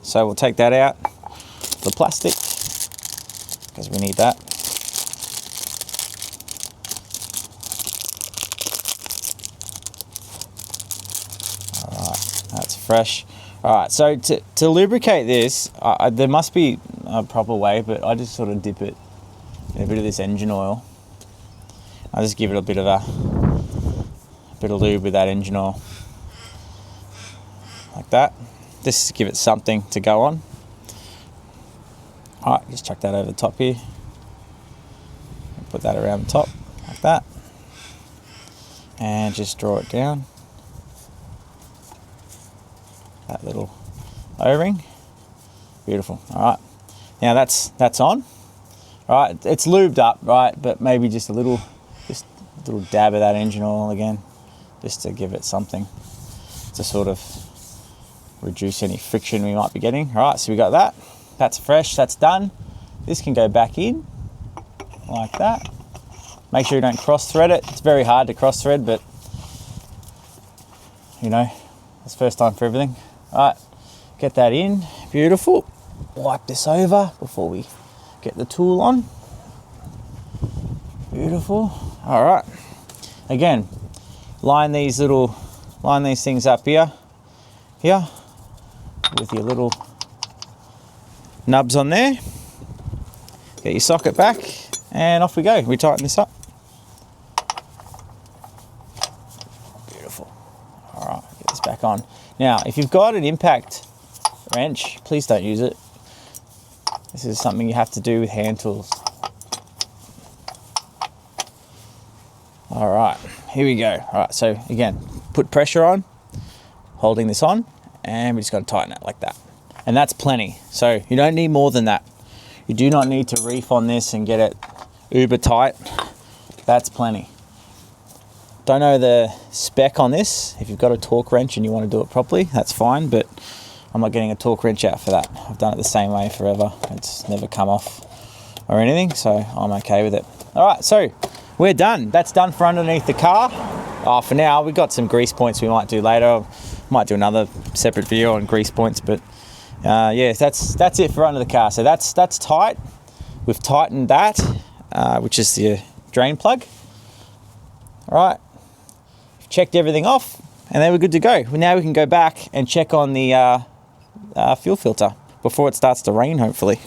So we'll take that out, the plastic, because we need that. All right, that's fresh. All right, so to lubricate this, there must be a proper way, but I just sort of dip it in a bit of this engine oil. I just give it a bit of lube with that engine oil, like that. Just to give it something to go on. All right, just chuck that over the top here. Put that around the top, like that. And just draw it down. That little O-ring. Beautiful. All right. Now that's on. All right, it's lubed up, right? But maybe just a little dab of that engine oil again, just to give it something to sort of reduce any friction we might be getting. All right, so we got that. That's fresh, that's done. This can go back in like that. Make sure you don't cross thread it. It's very hard to cross thread, but you know, it's first time for everything. All right, get that in, beautiful. Wipe this over before we get the tool on. Beautiful. All right, again, line these things up here with your little nubs on there. Get your socket back and off we go. We tighten this up. Beautiful. All right, get this back on. Now, if you've got an impact wrench, please don't use it. This is something you have to do with hand tools. All right, here we go. All right, so again, put pressure on, holding this on, and we just got to tighten it like that. And that's plenty. So you don't need more than that. You do not need to reef on this and get it uber tight. That's plenty. Don't know the spec on this. If you've got a torque wrench and you want to do it properly, that's fine, but I'm not getting a torque wrench out for that. I've done it the same way forever. It's never come off or anything, so I'm okay with it. All right, so we're done. That's done for underneath the car. For now, we've got some grease points we might do later. Might do another separate video on grease points, but yeah, that's it for under the car. So that's tight. We've tightened that, which is the drain plug. All right, checked everything off, and then we're good to go. Now we can go back and check on the fuel filter before it starts to rain, hopefully.